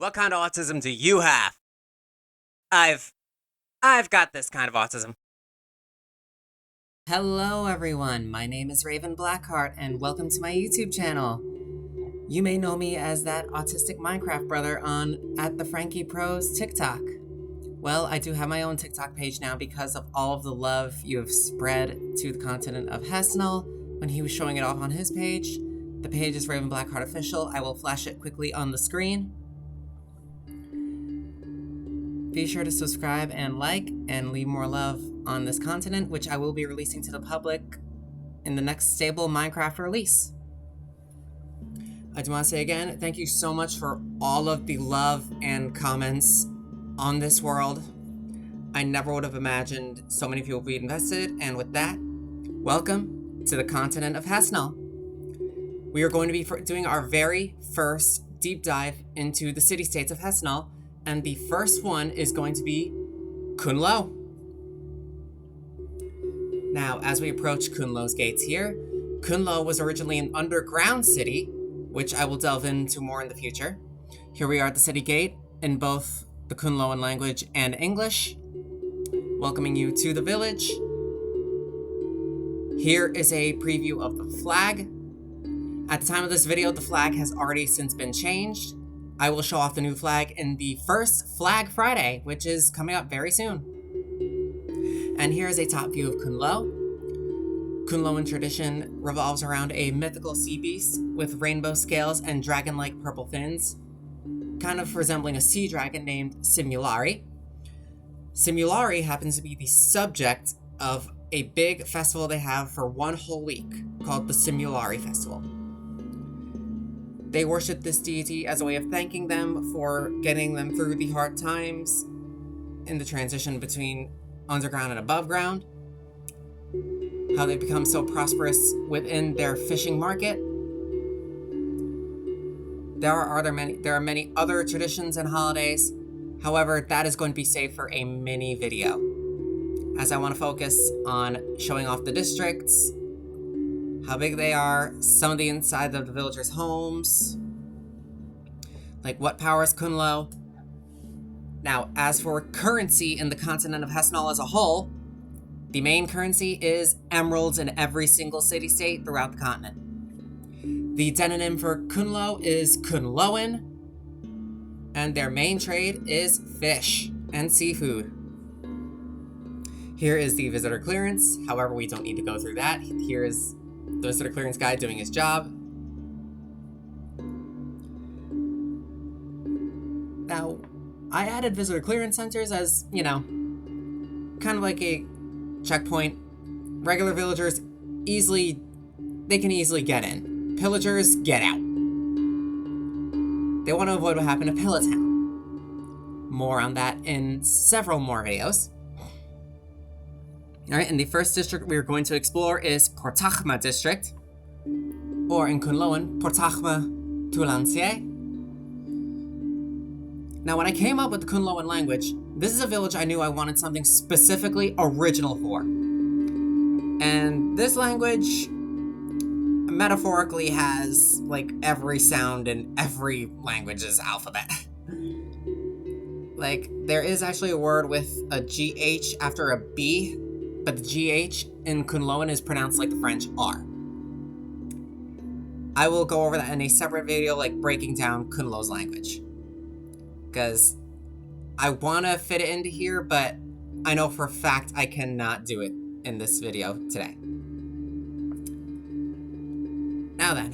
What kind of autism do you have? I've got this kind of autism. Hello everyone, my name is Raven Blackheart and welcome to my YouTube channel. You may know me as that autistic Minecraft brother on @TheFrankiePros TikTok. Well, I do have my own TikTok page now because of all of the love you have spread to the continent of Hesnal when he was showing it off on his page. The page is Raven Blackheart Official. I will flash it quickly on the screen. Be sure to subscribe and like and leave more love on this continent, which I will be releasing to the public in the next stable Minecraft release. I do want to say again, thank you so much for all of the love and comments on this world. I never would have imagined so many people would be invested, and with that, welcome to the continent of Hesnal. We are going to be doing our very first deep dive into the city-states of Hesnal, and the first one is going to be Kun'Lo. Now, as we approach Kun'Lo's gates here, Kun'Lo was originally an underground city, which I will delve into more in the future. Here we are at the city gate in both the Kun'Loan language and English, welcoming you to the village. Here is a preview of the flag. At the time of this video, the flag has already since been changed. I will show off the new flag in the first Flag Friday, which is coming up very soon. And here is a top view of Kun'Lo. Kun'Loan tradition revolves around a mythical sea beast with rainbow scales and dragon-like purple fins, kind of resembling a sea dragon named Simulari. Simulari happens to be the subject of a big festival they have for one whole week called the Simulari Festival. They worship this deity as a way of thanking them for getting them through the hard times in the transition between underground and above ground, how they become so prosperous within their fishing market. There are many other traditions and holidays. However, that is going to be saved for a mini video, as I want to focus on showing off the districts, how big they are, some of the inside of the villagers' homes, like what powers Kun'Lo. Now, as for currency in the continent of Hesnal as a whole, the main currency is emeralds in every single city-state throughout the continent. The demonym for Kun'Lo is Kun'Loan, and their main trade is fish and seafood. Here is the visitor clearance. However, we don't need to go through that. Here is the visitor clearance guy doing his job. Now, I added visitor clearance centers as, kind of like a checkpoint. Regular villagers can easily get in. Pillagers, get out. They want to avoid what happened to Town. More on that in several more videos. Alright, and the first district we are going to explore is Portachma district, or in Kun'Loan, Portachma Tulansie. Now, when I came up with the Kun'Loan language, this is a village I knew I wanted something specifically original for. And this language metaphorically has, like, every sound in every language's alphabet. Like, there is actually a word with a GH after a B, but the GH in Kun'Loan is pronounced like the French R. I will go over that in a separate video, like breaking down Kun'Lo's language, because I want to fit it into here, but I know for a fact I cannot do it in this video today. Now then,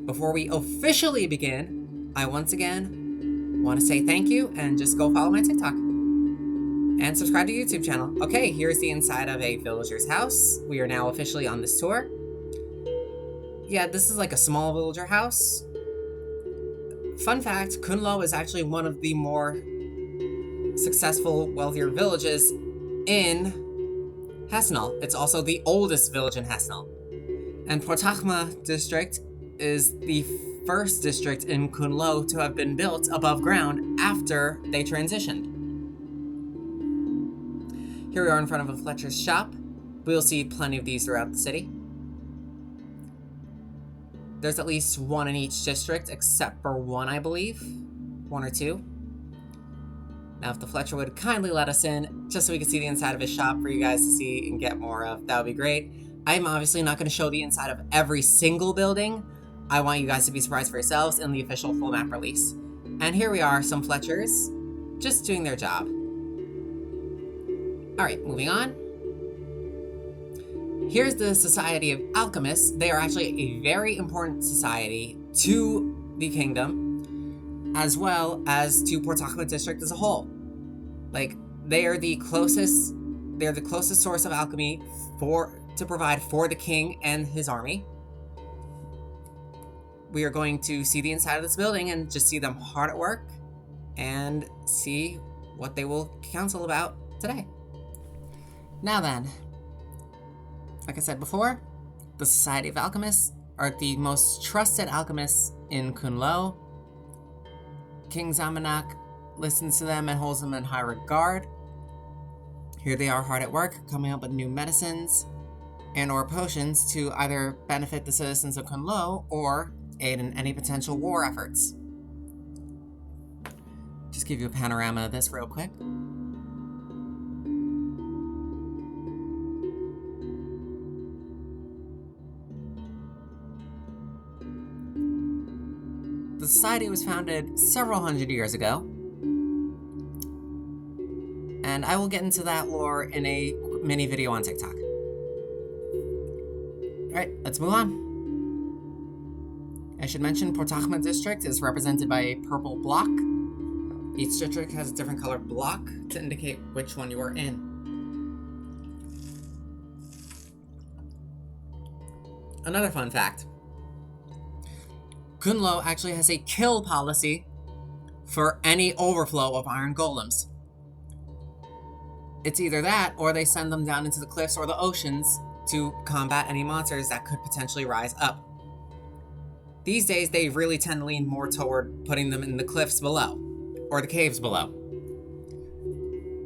before we officially begin, I once again want to say thank you and just go follow my TikTok. And subscribe to the YouTube channel. Okay, here's the inside of a villager's house. We are now officially on this tour. Yeah, this is like a small villager house. Fun fact, Kun'Lo is actually one of the more successful, wealthier villages in Hesnal. It's also the oldest village in Hesnal. And Portachma district is the first district in Kun'Lo to have been built above ground after they transitioned. Here we are in front of a Fletcher's shop. We'll see plenty of these throughout the city. There's at least one in each district, except for one, I believe. one or two. Now, if the Fletcher would kindly let us in, just so we could see the inside of his shop for you guys to see and get more of, that would be great. I'm obviously not going to show the inside of every single building. I want you guys to be surprised for yourselves in the official full map release. And here we are, some Fletchers, just doing their job. Alright, moving on. Here's the Society of Alchemists. They are actually a very important society to the kingdom, as well as to Port Ahmed district as a whole. Like, they are the closest source of alchemy to provide for the king and his army. We are going to see the inside of this building and just see them hard at work and see what they will counsel about today. Now then, like I said before, the Society of Alchemists are the most trusted alchemists in Kun'Lo. King Zamanak listens to them and holds them in high regard. Here they are hard at work, coming up with new medicines and or potions to either benefit the citizens of Kun'Lo or aid in any potential war efforts. Just give you a panorama of this real quick. The society was founded several hundred years ago, and I will get into that lore in a mini video on TikTok. Alright, let's move on. I should mention Port Ahmed district is represented by a purple block. Each district has a different colored block to indicate which one you are in. Another fun fact. Kun'Lo actually has a kill policy for any overflow of iron golems. It's either that, or they send them down into the cliffs or the oceans to combat any monsters that could potentially rise up. These days, they really tend to lean more toward putting them in the cliffs below, or the caves below.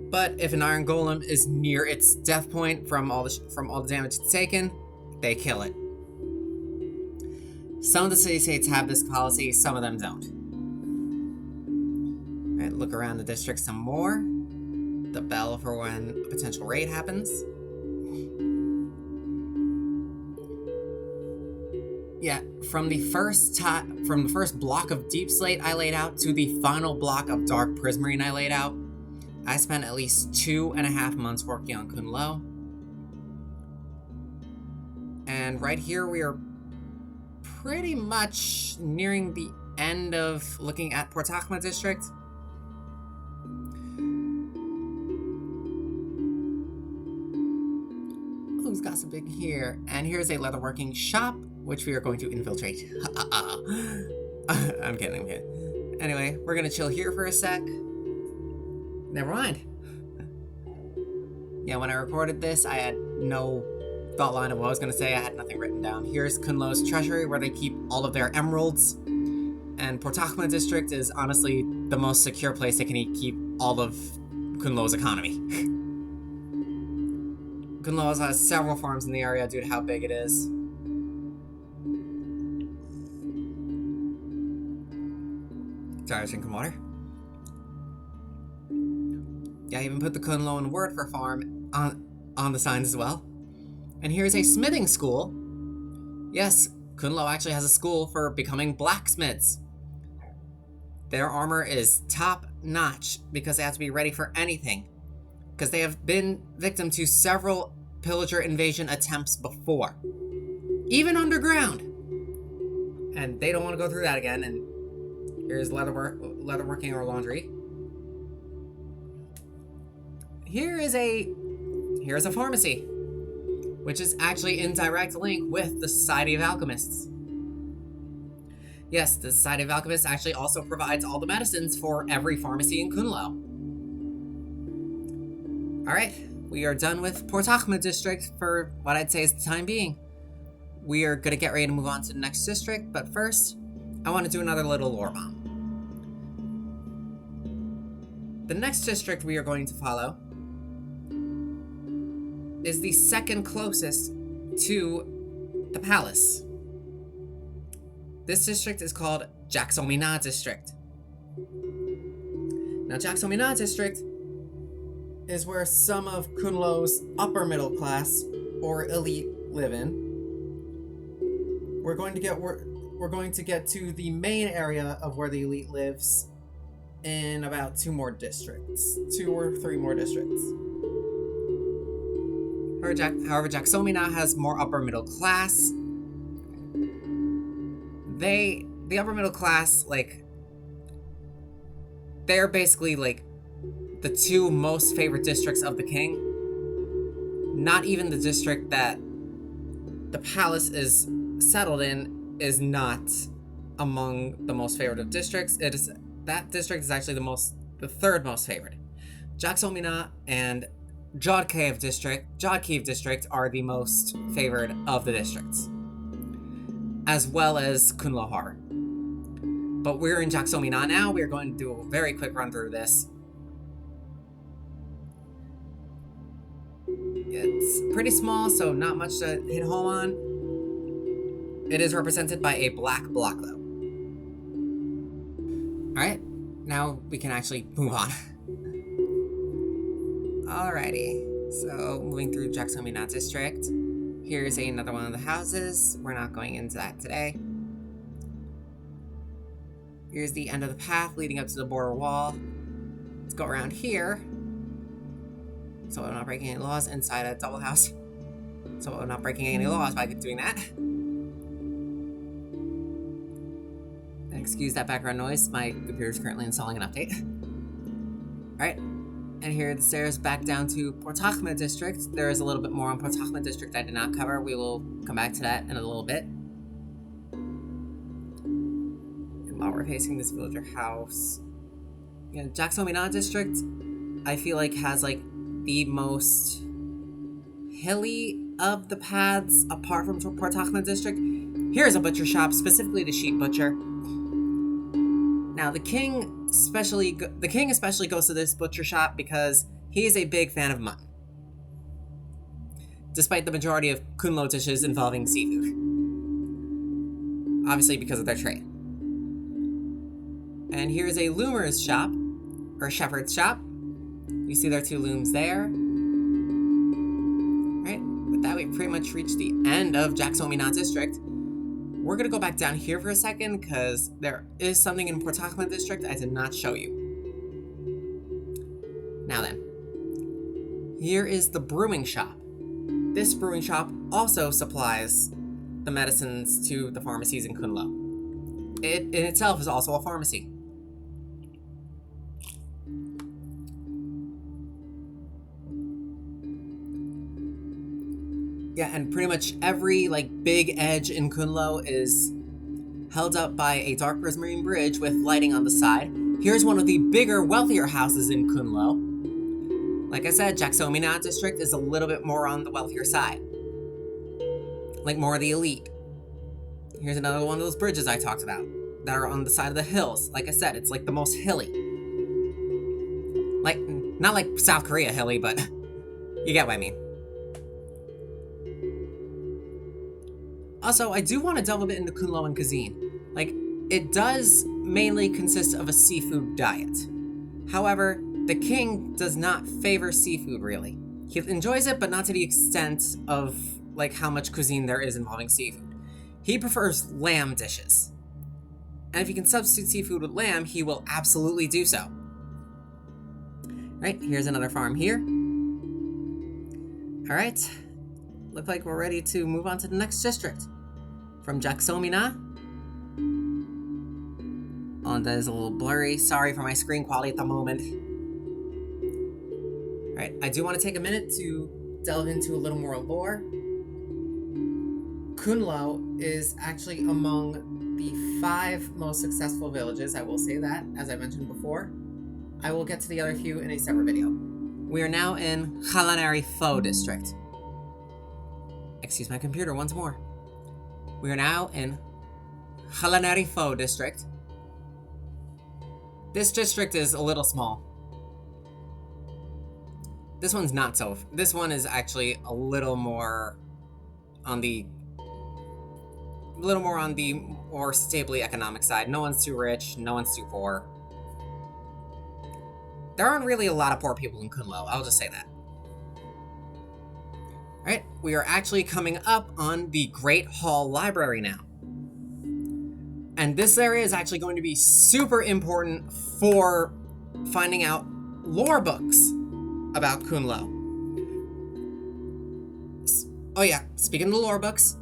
But if an iron golem is near its death point from all the damage it's taken, they kill it. Some of the city-states have this policy, some of them don't. Alright, look around the district some more. The bell for when a potential raid happens. Yeah, from the first block of Deep Slate I laid out to the final block of Dark Prismarine I laid out, I spent at least 2.5 months working on Kun'Lo. And right here we are pretty much nearing the end of looking at Port Ahmed district. Who's gossiping here? And here's a leatherworking shop, which we are going to infiltrate. I'm kidding. Anyway, we're gonna chill here for a sec. Never mind. Yeah, when I recorded this, I had no thought line of what I was gonna say. I had nothing written down. Here's Kun'Lo's treasury, where they keep all of their emeralds. And Port Ahmed district is honestly the most secure place they can keep all of Kun'Lo's economy. Kun'Lo also has several farms in the area due to how big it is. Sorry, I was drinking water. Yeah, I even put the Kun'Lo in word for farm on the signs as well. And here's a smithing school. Yes, Kun'Lo actually has a school for becoming blacksmiths. Their armor is top notch because they have to be ready for anything. Because they have been victim to several pillager invasion attempts before. Even underground. And they don't want to go through that again. And here's leatherworking or laundry. Here's a pharmacy, which is actually in direct link with the Society of Alchemists. Yes, the Society of Alchemists actually also provides all the medicines for every pharmacy in Kun'Lo. Alright, we are done with Port Ahmed district for what I'd say is the time being. We are gonna get ready to move on to the next district, but first, I want to do another little lore bomb. The next district we are going to follow is the second closest to the palace. This district is called Jaksomina district. Now, Jaksomina district is where some of Kun'Lo's upper middle class or elite live in. We're going to get to the main area of where the elite lives in about 2 or 3 more districts. However, Jaksomina has more upper middle class. The upper middle class, like, they're basically like the 2 most favorite districts of the king. Not even the district that the palace is settled in is not among the most favored of districts. That district is actually the 3rd most favored. Jaksomina and Jodkiev district are the most favored of the districts, as well as Kun'Lo Harbor. But we're in Jaksomina now. We're going to do a very quick run through this. It's pretty small, so not much to hit home on. It is represented by a black block, though. Alright, now we can actually move on. Alrighty, so moving through Jaksomina district. Here's another one of the houses. We're not going into that today. Here's the end of the path leading up to the border wall. Let's go around here. So I'm not breaking any laws inside a double house. So I'm not breaking any laws by doing that. And excuse that background noise. My computer is currently installing an update. Alright. And here are the stairs back down to Port Ahmed district. There is a little bit more on Port Ahmed district I did not cover. We will come back to that in a little bit. And while we're facing this villager house, Jaksomina district, I feel like has like the most hilly of the paths apart from Port Ahmed district. Here's a butcher shop, specifically the sheep butcher. Now the king especially goes to this butcher shop because he is a big fan of mutton, despite the majority of Kun'Lo dishes involving seafood. Obviously because of their trade. And here's a loomer's shop, or shepherd's shop. You see there are 2 looms there. Right, with that we pretty much reached the end of Jaksomina district. We're gonna go back down here for a second because there is something in Port Ahmed district I did not show you. Now then, here is the brewing shop. This brewing shop also supplies the medicines to the pharmacies in Kun'Lo. It in itself is also a pharmacy. Yeah, and pretty much every big edge in Kun'Lo is held up by a dark prismarine bridge with lighting on the side. Here's one of the bigger, wealthier houses in Kun'Lo. Like I said, Jaksomina district is a little bit more on the wealthier side. Like more of the elite. Here's another one of those bridges I talked about that are on the side of the hills. Like I said, it's like the most hilly. Like, not like South Korea hilly, but you get what I mean. Also, I do want to delve a bit into Kun'Lo cuisine. It does mainly consist of a seafood diet. However, the king does not favor seafood, really. He enjoys it, but not to the extent of, how much cuisine there is involving seafood. He prefers lamb dishes. And if he can substitute seafood with lamb, he will absolutely do so. Right, here's another farm here. Alright, look like we're ready to move on to the next district. From Jaksomina. Oh, that is a little blurry. Sorry for my screen quality at the moment. Alright, I do want to take a minute to delve into a little more lore. Kun'Lo is actually among the 5 most successful villages, I will say that, as I mentioned before. I will get to the other few in a separate video. We are now in Khalanari Pho district. Excuse my computer once more. We are now in Khalanari Pho district. This district is a little small. This one's not so. This one is actually a little more on the more stably economic side. No one's too rich, no one's too poor. there aren't really a lot of poor people in Kun'Lo, I'll just say that. Alright, we are actually coming up on the Great Hall Library now. And this area is actually going to be super important for finding out lore books about Kun'Lo. Oh yeah, speaking of the lore books,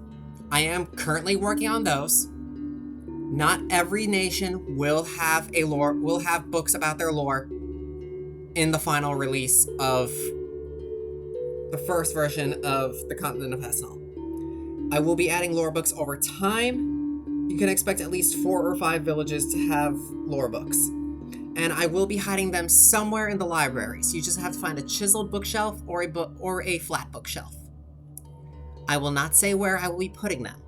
I am currently working on those. Not every nation will have books about their lore in the final release of the first version of the continent of Hesnal. I will be adding lore books over time. You can expect at least 4 or 5 villages to have lore books. And I will be hiding them somewhere in the library, so you just have to find a chiseled bookshelf or a flat bookshelf. I will not say where I will be putting them.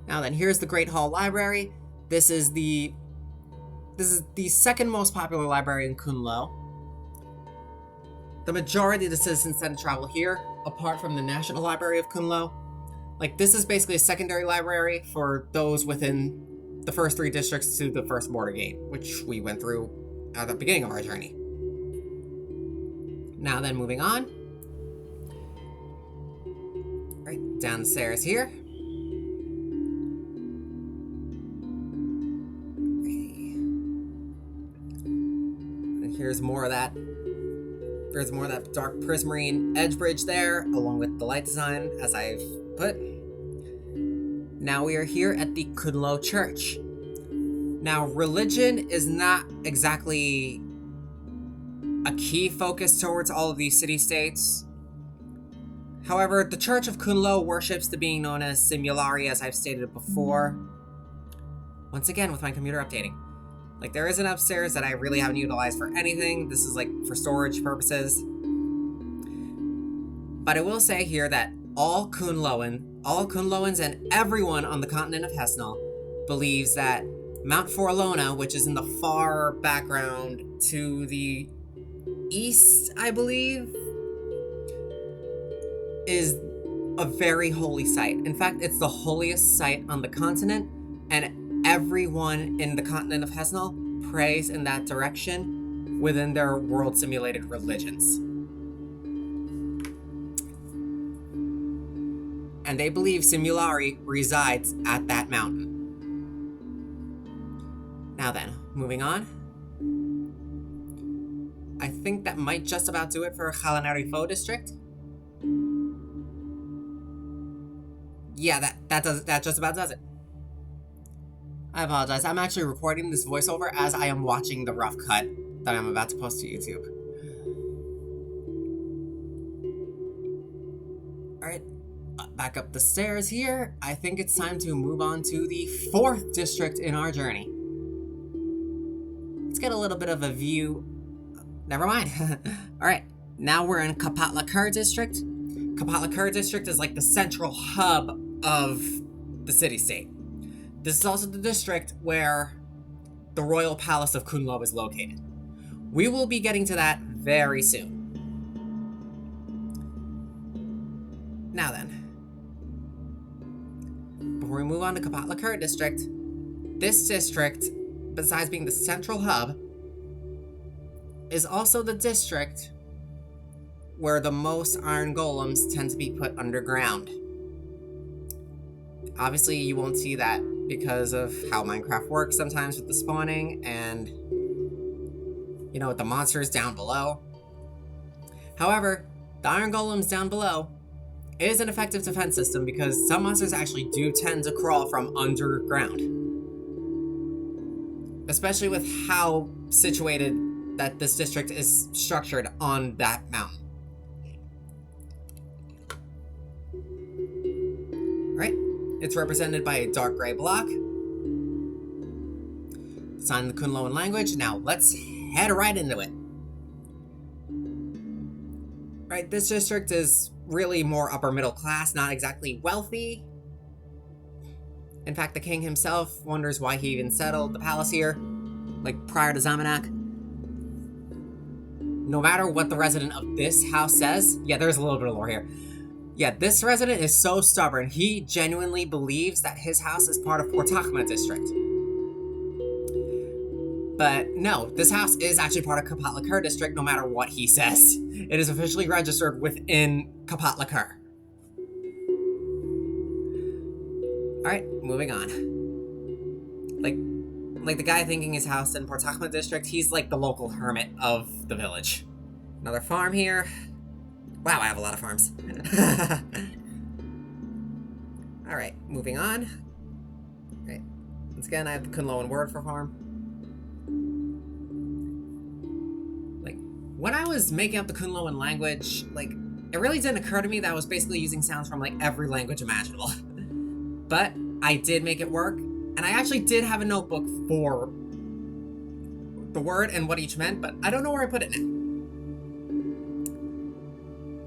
Now then, here's the Great Hall Library. This is the second most popular library in Kun'Lo. The majority of the citizens tend to travel here, apart from the National Library of Kun'Lo. Like, this is basically a secondary library for those within the first 3 districts to the first border gate, which we went through at the beginning of our journey. Now then, moving on. Right, down the stairs here. And here's more of that. There's more of that dark prismarine edge bridge there, along with the light design, as I've put. Now we are here at the Kun'Lo Church. Now, religion is not exactly a key focus towards all of these city-states. However, the Church of Kun'Lo worships the being known as Simulari, as I've stated before. Once again, with my computer updating. Like, there is an upstairs that I really haven't utilized for anything. This is, like, for storage purposes. But I will say here that all Kun'Loans and everyone on the continent of Hesnal believes that Mount Forlona, which is in the far background to the east, I believe, is a very holy site. In fact, it's the holiest site on the continent, and everyone in the continent of Hesnal prays in that direction within their world-simulated religions. And they believe Simulari resides at that mountain. Now then, moving on. I think that might just about do it for Khalanarifo district. Yeah, that just about does it. I apologize. I'm actually recording this voiceover as I am watching the rough cut that I'm about to post to YouTube. Alright, back up the stairs here. I think it's time to move on to the 4th district in our journey. Let's get a little bit of a view. Never mind. Alright, now we're in Kapatlakur district. Kapatlakur district is like the central hub of the city-state. This is also the district where the Royal Palace of Kun'Lo is located. We will be getting to that very soon. Now then, before we move on to Kapatlakur district, this district, besides being the central hub, is also the district where the most iron golems tend to be put underground. Obviously, you won't see that because of how Minecraft works sometimes with the spawning and, you know, with the monsters down below. However, the iron golems down below is an effective defense system because some monsters actually do tend to crawl from underground. Especially with how situated that this district is structured on that mountain. Right? It's represented by a dark gray block. It's on the Kun'Loan language. Now let's head right into it. Right, this district is really more upper middle class, not exactly wealthy. In fact, the king himself wonders why he even settled the palace here, like prior to Zamanak. No matter what the resident of this house says, yeah, there's a little bit of lore here. Yeah, this resident is so stubborn, he genuinely believes that his house is part of Port Ahmed district. But no, this house is actually part of Kapat Lakar district no matter what he says. It is officially registered within Kapat Lakar. Alright, moving on. Like the guy thinking his house in Port Takma district, he's like the local hermit of the village. Another farm here. Wow, I have a lot of farms. Alright, moving on. Right. Once again, I have the Kun'Lo word for farm. Like, when I was making up the Kun'Lo language, like, it really didn't occur to me that I was basically using sounds from, like, every language imaginable. But I did make it work, and I actually did have a notebook for the word and what each meant, but I don't know where I put it now.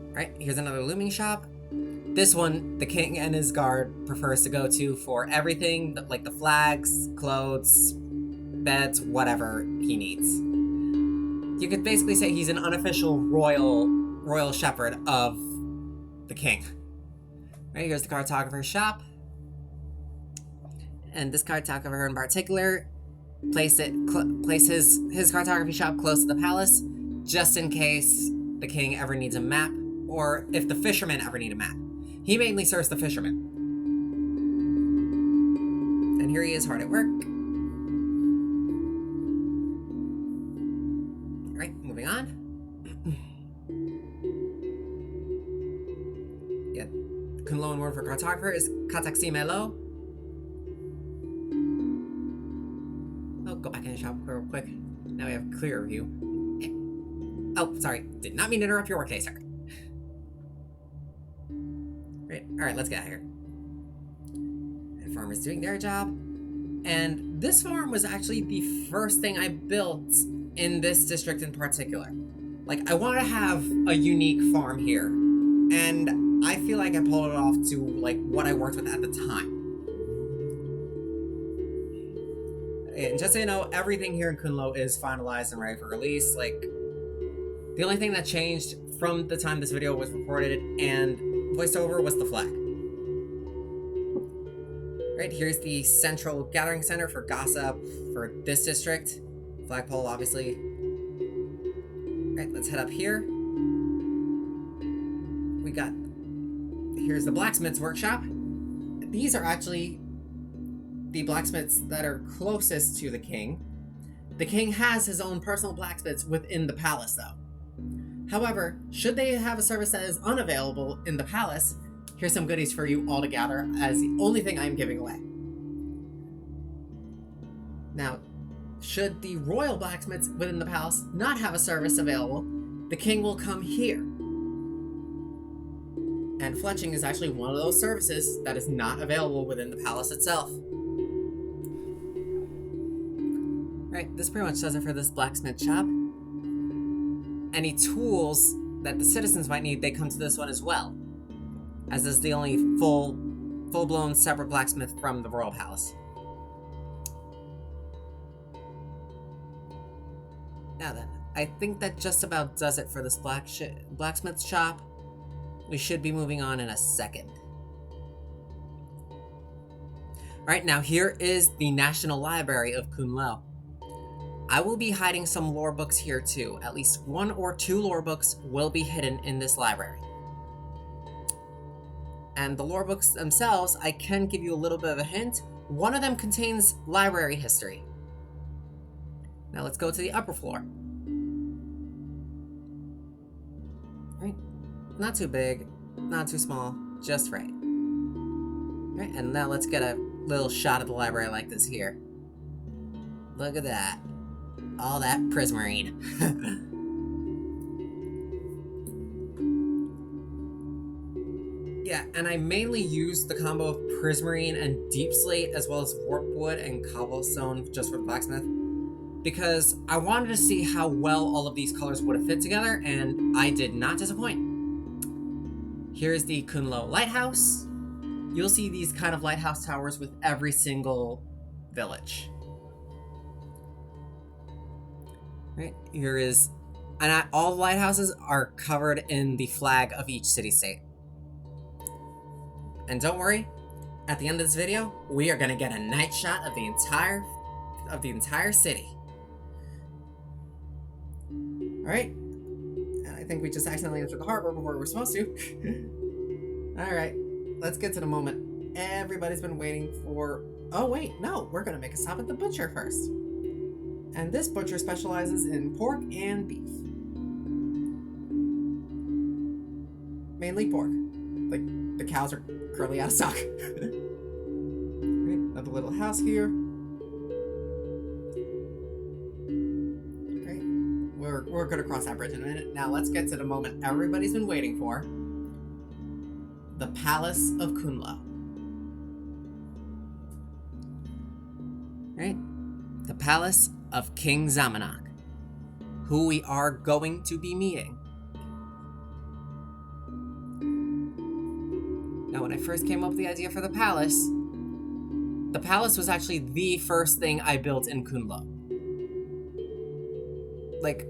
Alright, here's another looming shop. This one, the king and his guard prefers to go to for everything, like the flags, clothes, beds, whatever he needs. You could basically say he's an unofficial royal shepherd of the king. Right, here's the cartographer's shop. And this cartographer in particular place his cartography shop close to the palace, just in case the king ever needs a map, or if the fishermen ever need a map. He mainly serves the fishermen. And here he is hard at work. Alright, moving on. Yeah, Kun'Lo word for cartographer is Kataksimelo. Oh, go back in the shop real quick. Now we have a clearer view. Oh, sorry. Did not mean to interrupt your workday, sir. Right, alright, let's get out of here. And farmers doing their job. And this farm was actually the first thing I built in this district in particular. Like, I wanted to have a unique farm here. And I feel like I pulled it off to, like, what I worked with at the time. And just so you know, everything here in Kun'Lo is finalized and ready for release. Like, the only thing that changed from the time this video was recorded and voiceover was the flag. Right, here's the central gathering center for gossip for this district. Flagpole, obviously. Right, let's head up here. Here's the blacksmith's workshop. These are actually the blacksmiths that are closest to the king. The king has his own personal blacksmiths within the palace, though. However, should they have a service that is unavailable in the palace, here's some goodies for you all to gather as the only thing I'm giving away. Now, should the royal blacksmiths within the palace not have a service available, the king will come here. And fletching is actually one of those services that is not available within the palace itself. Right, this pretty much does it for this blacksmith shop. Any tools that the citizens might need, they come to this one as well, as this is the only full-blown separate blacksmith from the royal palace. Now then, I think that just about does it for this blacksmith shop. We should be moving on in a second. Alright, now here is the National Library of Kun'Lo. I will be hiding some lore books here too. At least 1 or 2 lore books will be hidden in this library. And the lore books themselves, I can give you a little bit of a hint. One of them contains library history. Now let's go to the upper floor. Right, not too big, not too small, just right. Right, and now let's get a little shot of the library like this here. Look at that. All that prismarine. Yeah, and I mainly use the combo of prismarine and deep slate as well as warped wood and cobblestone just for the blacksmith, because I wanted to see how well all of these colors would have fit together, and I did not disappoint. Here's the Kun'Lo Lighthouse. You'll see these kind of lighthouse towers with every single village. Right, here is, and all the lighthouses are covered in the flag of each city-state. And don't worry, at the end of this video, we are gonna get a night shot of the entire city. Alright. And I think we just accidentally entered the harbor before we were supposed to. Alright, let's get to the moment everybody's been waiting for. Oh wait, no, we're gonna make a stop at the butcher first. And this butcher specializes in pork and beef. Mainly pork. Like, the cows are currently out of stock. Right, another little house here. Great. We're gonna cross that bridge in a minute. Now let's get to the moment everybody's been waiting for. The Palace of Kun'Lo. Right? The Palace of King Zamanak, who we are going to be meeting. Now, when I first came up with the idea for the palace was actually the first thing I built in Kun'Lo. Like,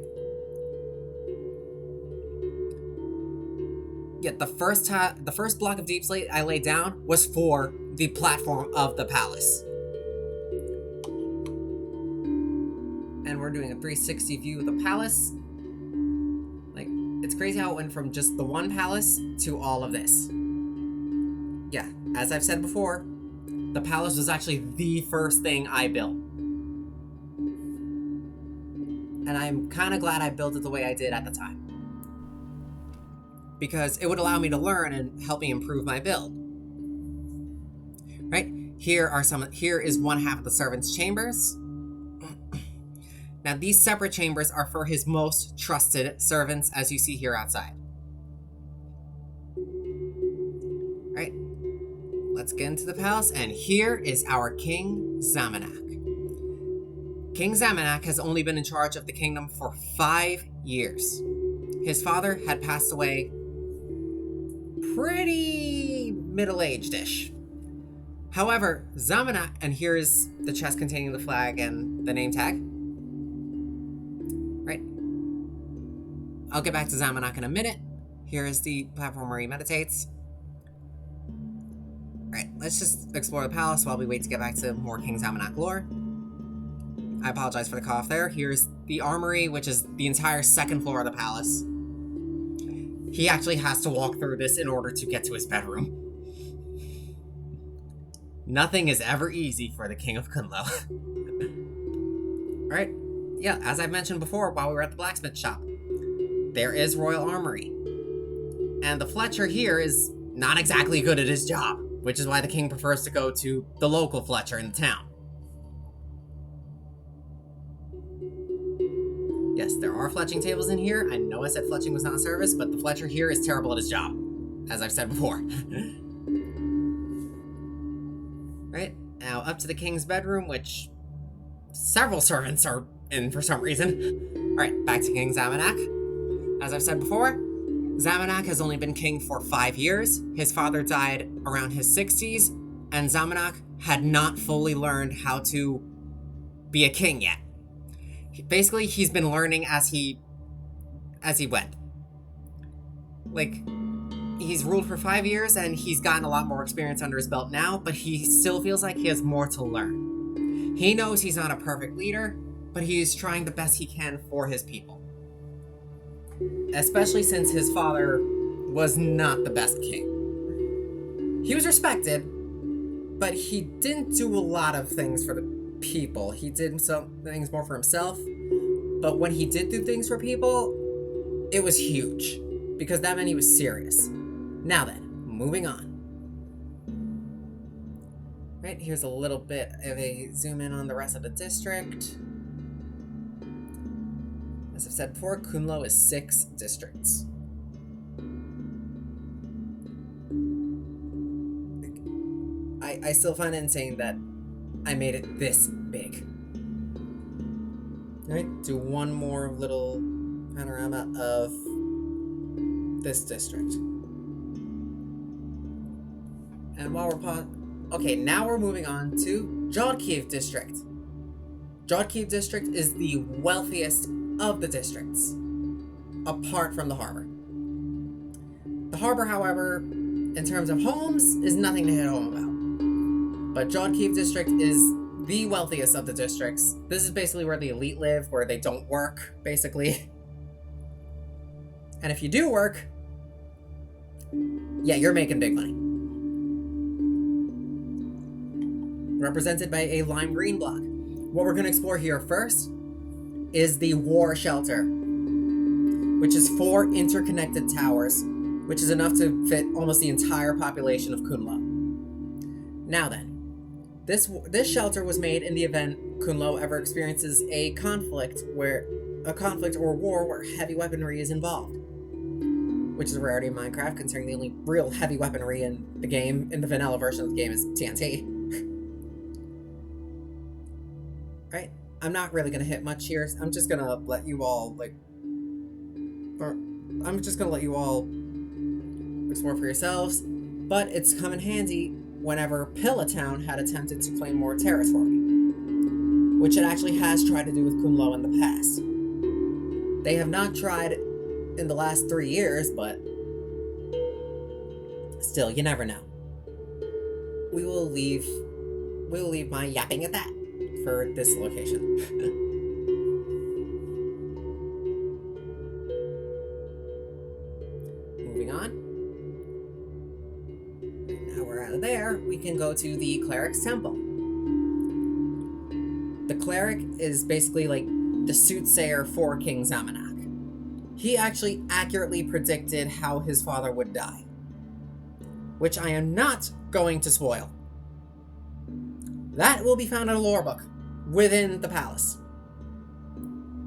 yeah, the first block of deep slate I laid down was for the platform of the palace. And we're doing a 360 view of the palace. Like, it's crazy how it went from just the one palace to all of this. Yeah, as I've said before, the palace was actually the first thing I built. And I'm kind of glad I built it the way I did at the time. Because it would allow me to learn and help me improve my build. Right? Here is one half of the servants' chambers. Now, these separate chambers are for his most trusted servants, as you see here outside. Right? Let's get into the palace, and here is our King Zamanak. King Zamanak has only been in charge of the kingdom for 5 years. His father had passed away pretty middle-aged-ish. However, Zamanak, and here is the chest containing the flag and the name tag. Right? I'll get back to Zamanak in a minute. Here is the platform where he meditates. Right, let's just explore the palace while we wait to get back to more King Zamanak lore. I apologize for the cough there. Here's the armory, which is the entire second floor of the palace. He actually has to walk through this in order to get to his bedroom. Nothing is ever easy for the King of Kun'Lo. Alright, yeah, as I've mentioned before while we were at the blacksmith shop, there is Royal Armory. And the Fletcher here is not exactly good at his job, which is why the king prefers to go to the local Fletcher in the town. Yes, there are fletching tables in here. I know I said fletching was not a service, but the Fletcher here is terrible at his job, as I've said before. Right, now up to the king's bedroom, which several servants are in for some reason. Alright, back to King Zamanak. As I've said before, Zamanak has only been king for 5 years. His father died around his 60s, and Zamanak had not fully learned how to be a king yet. Basically, he's been learning as he went. Like, he's ruled for 5 years, and he's gotten a lot more experience under his belt now, but he still feels like he has more to learn. He knows he's not a perfect leader, but he's trying the best he can for his people. Especially since his father was not the best king. He was respected, but he didn't do a lot of things for the people. He did some things more for himself, but when he did do things for people, it was huge, because that meant he was serious. Now then, moving on. Right, here's a little bit of a zoom in on the rest of the district. As I've said before, Kun'Lo is 6 districts. I still find it insane that I made it this big. Alright, do one more little panorama of this district. And while we're okay, now we're moving on to Jodhkiv district. Jodhkiv district is the wealthiest of the districts, apart from the harbor. The harbor, however, in terms of homes, is nothing to hit home about. But Jodhkiv district is the wealthiest of the districts. This is basically where the elite live, where they don't work, basically. And if you do work, yeah, you're making big money. Represented by a lime green block. What we're going to explore here first is the war shelter, which is 4 interconnected towers, which is enough to fit almost the entire population of Kun'Lo. Now then, this shelter was made in the event Kun'Lo ever experiences a conflict or war where heavy weaponry is involved, which is a rarity in Minecraft, considering the only real heavy weaponry in the game, in the vanilla version of the game, is TNT. Right? I'm not really gonna hit much here. I'm just gonna let you all explore for yourselves. But it's come in handy whenever Town had attempted to claim more territory, which it actually has tried to do with Kun'Lo in the past. They have not tried in the last 3 years, but still, you never know. We will leave my yapping at that for this location. Moving on. Now we're out of there, we can go to the Cleric's Temple. The Cleric is basically like the soothsayer for King Zamanak. He actually accurately predicted how his father would die, which I am not going to spoil. That will be found in a lore book within the palace.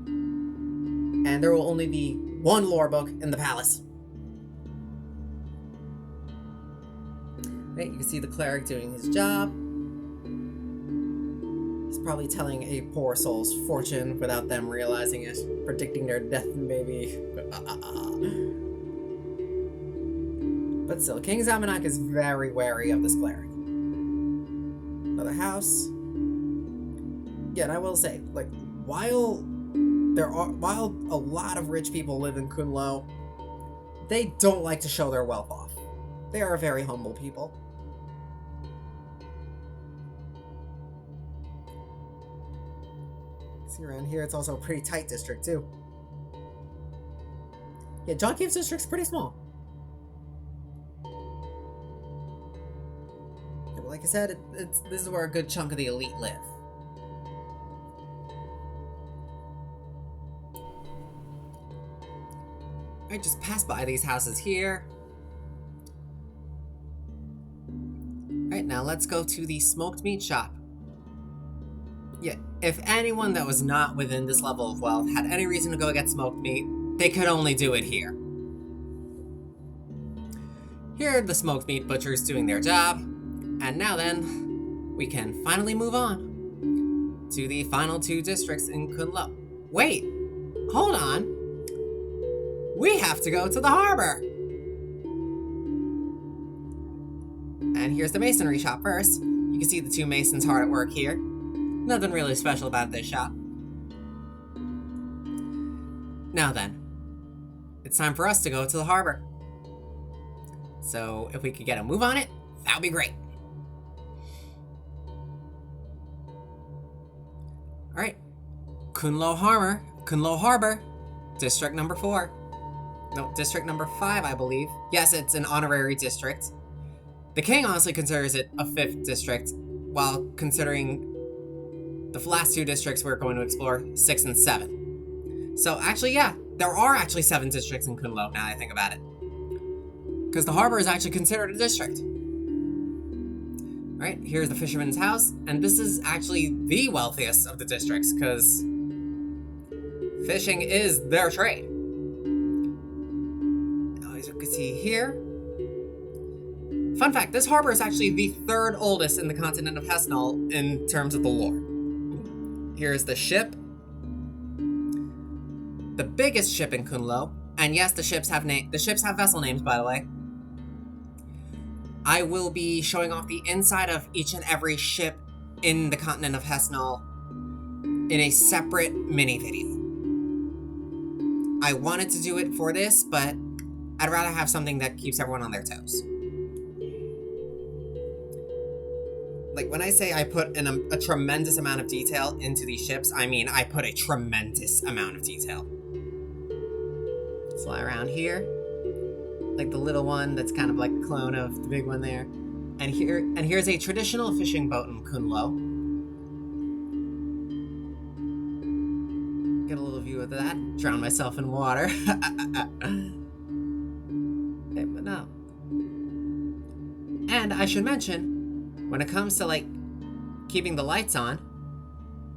And there will only be one lore book in the palace. Right, you can see the cleric doing his job. He's probably telling a poor soul's fortune without them realizing it, predicting their death, maybe. But still, King Zamanak is very wary of this cleric. Another house. Yeah, and I will say, like, while a lot of rich people live in Kun'Lo, they don't like to show their wealth off. They are very humble people. See, around here, it's also a pretty tight district, too. Yeah, John Cave's district's pretty small. Yeah, but like I said, this is where a good chunk of the elite live. I just pass by these houses here. Alright, now let's go to the smoked meat shop. Yeah, if anyone that was not within this level of wealth had any reason to go get smoked meat, they could only do it here. Here are the smoked meat butchers doing their job. And now then, we can finally move on to the final 2 districts in Kun'Lo. Wait, hold on. We have to go to the harbor. And here's the masonry shop first. You can see the 2 masons hard at work here. Nothing really special about this shop. Now then, it's time for us to go to the harbor. So if we could get a move on it, that would be great. Alright, Kun'Lo Harbor, district number 4. No, district number 5, I believe. Yes, it's an honorary district. The king honestly considers it a 5th district, while considering the last 2 districts we're going to explore, 6 and 7. So actually, yeah, there are actually 7 districts in Kun'Lo, now that I think about it. Because the harbor is actually considered a district. Alright, here's the fisherman's house, and this is actually the wealthiest of the districts, because fishing is their trade. As you can see here, fun fact, this harbor is actually the 3rd oldest in the continent of Hesnal in terms of the lore. Here's the ship. The biggest ship in Kun'Lo. And yes, the ships have vessel names, by the way. I will be showing off the inside of each and every ship in the continent of Hesnal in a separate mini video. I wanted to do it for this, but I'd rather have something that keeps everyone on their toes. Like, when I say I put a tremendous amount of detail into these ships, I mean I put a tremendous amount of detail. Fly around here. Like the little one that's kind of like a clone of the big one there. And here's a traditional fishing boat in Kun'Lo. Get a little view of that. Drown myself in water. Okay, but no. And I should mention, when it comes to like keeping the lights on,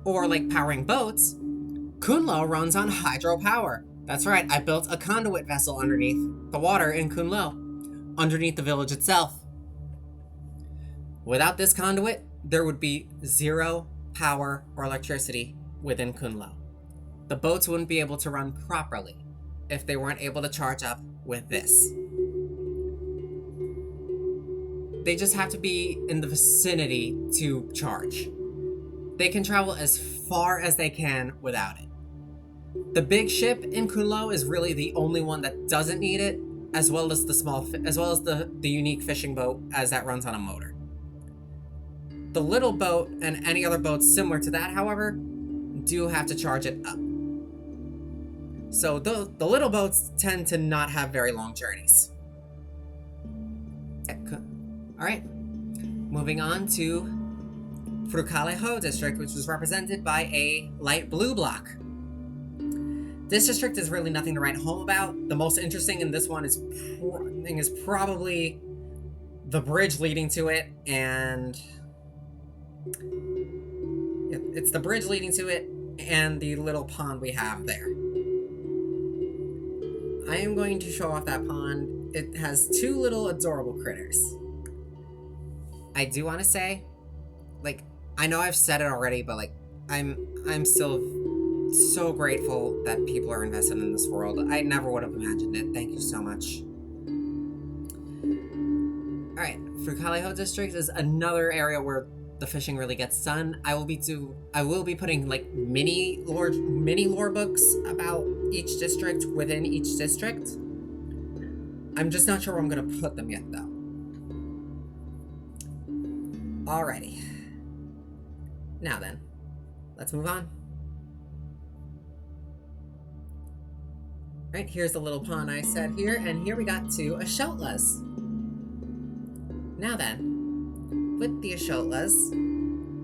or like powering boats, Kun'Lo runs on hydropower. That's right, I built a conduit vessel underneath the water in Kun'Lo, underneath the village itself. Without this conduit, there would be zero power or electricity within Kun'Lo. The boats wouldn't be able to run properly if they weren't able to charge up with this. They just have to be in the vicinity to charge. They can travel as far as they can without it. The big ship in Kun'Lo is really the only one that doesn't need it, as well as the unique fishing boat as that runs on a motor. The little boat and any other boats similar to that, however, do have to charge it up. So the little boats tend to not have very long journeys. Alright, moving on to Frucalejo district, which was represented by a light blue block. This district is really nothing to write home about. The most interesting in this one is probably the bridge leading to it, and it's the bridge leading to it and the little pond we have there. I am going to show off that pond. It has two little adorable critters. I do want to say, like, I know I've said it already, but like, I'm still so grateful that people are invested in this world. I never would have imagined it. Thank you so much. Alright, Frucalejo district is another area where the fishing really gets done. I will be putting like mini lore books about each district within each district. I'm just not sure where I'm gonna put them yet though. Alrighty. Now then, let's move on. Right, here's the little pond I said here, and here we got two Ashotlas. Now then, with the Ashotlas,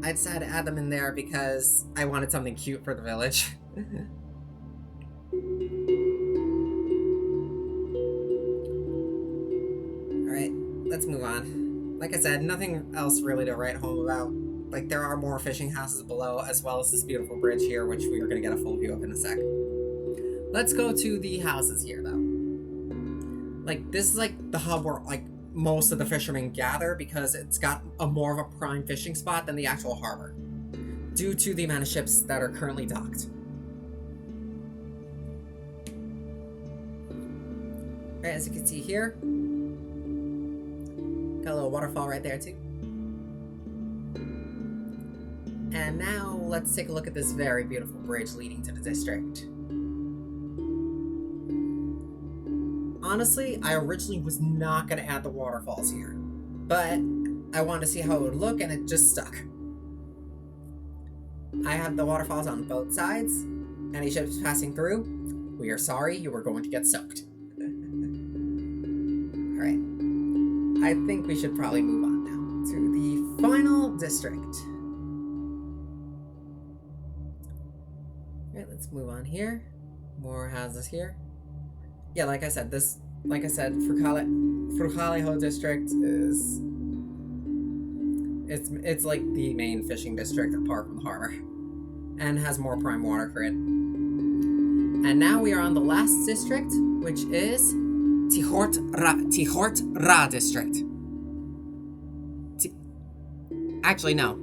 I decided to add them in there because I wanted something cute for the village. Alright, let's move on. Like I said, nothing else really to write home about. Like, there are more fishing houses below, as well as this beautiful bridge here, which we are going to get a full view of in a sec. Let's go to the houses here, though. Like, this is like the hub where, like, most of the fishermen gather because it's got more of a prime fishing spot than the actual harbor, due to the amount of ships that are currently docked. Right, as you can see here, got a little waterfall right there too. And now let's take a look at this very beautiful bridge leading to the district. Honestly, I originally was not going to add the waterfalls here, but I wanted to see how it would look, and it just stuck. I have the waterfalls on both sides. Any ships passing through, we are sorry, you are going to get soaked. Alright, I think we should probably move on now to the final district. Alright, let's move on here. More houses here. Yeah, like I said, Frucalejo district is it's like the main fishing district apart from the harbor, and has more prime water grid. And now we are on the last district, which is Tihort Ra district. Actually, no,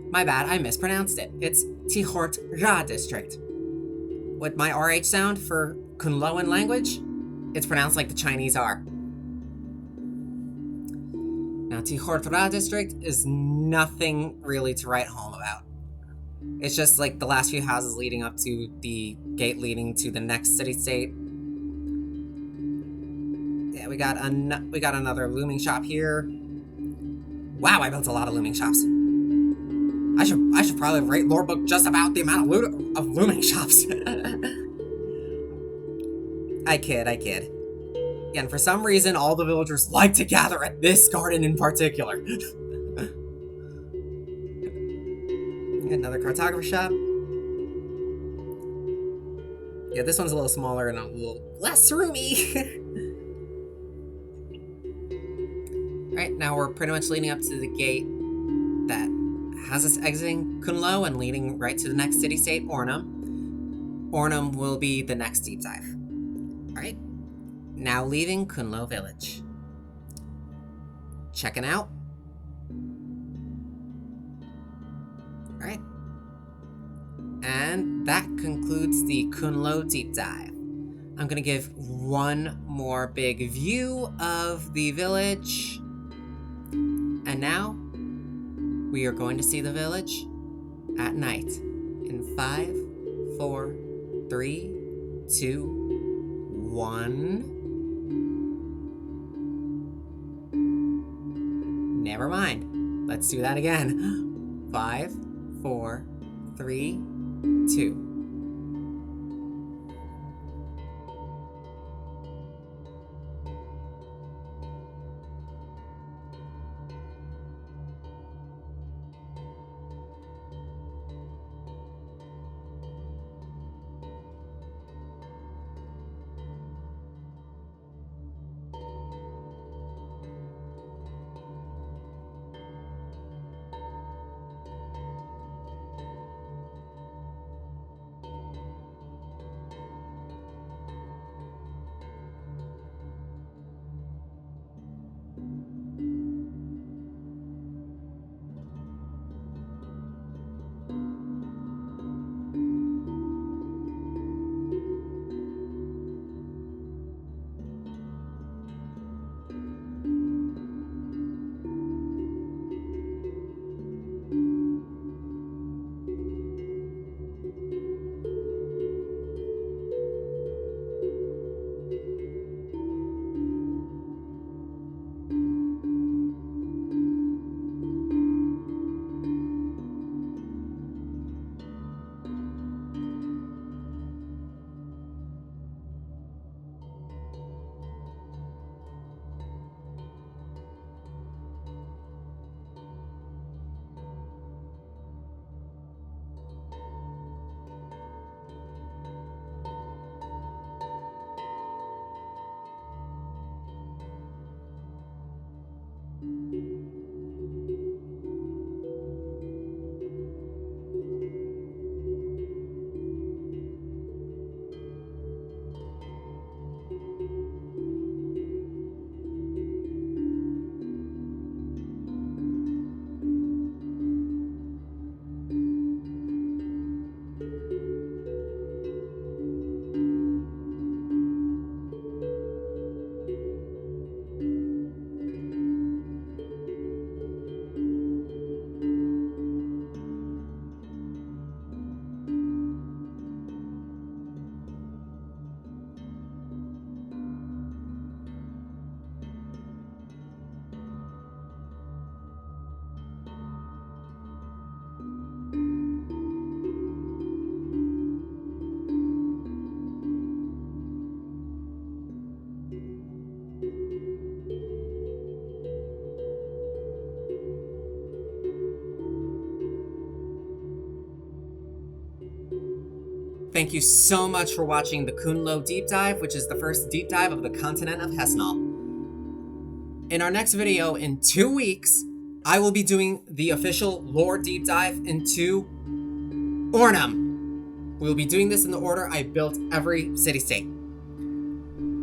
my bad, I mispronounced it. It's Tihort Ra district. With my RH sound for Kun'Loan language, it's pronounced like the Chinese are. Now, Tihort Ra district is nothing really to write home about. It's just like the last few houses leading up to the gate leading to the next city-state. Yeah, we got another looming shop here. Wow, I built a lot of looming shops. I should probably rate lore book just about the amount of looming shops. I kid. Yeah, and for some reason, all the villagers like to gather at this garden in particular. Another cartographer shop. Yeah, this one's a little smaller and a little less roomy. Alright, now we're pretty much leading up to the gate that has us exiting Kun'Lo and leading right to the next city-state, Ornum. Ornum will be the next deep dive. Alright, now leaving Kun'Lo Village. Checking out. Alright. And that concludes the Kun'Lo deep dive. I'm gonna give one more big view of the village. And now, we are going to see the village at night. In 5, 4, 3, 2, 1. Never mind. Let's do that again. 5, 4, 3, 2. Thank you so much for watching the Kun'Lo deep dive, which is the first deep dive of the continent of Hesnal. In our next video, in 2 weeks, I will be doing the official lore deep dive into Ornum. We will be doing this in the order I built every city-state.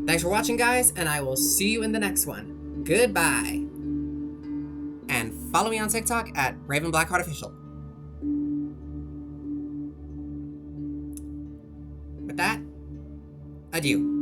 Thanks for watching, guys, and I will see you in the next one. Goodbye. And follow me on TikTok at RavenBlackheartOfficial. With that, adieu.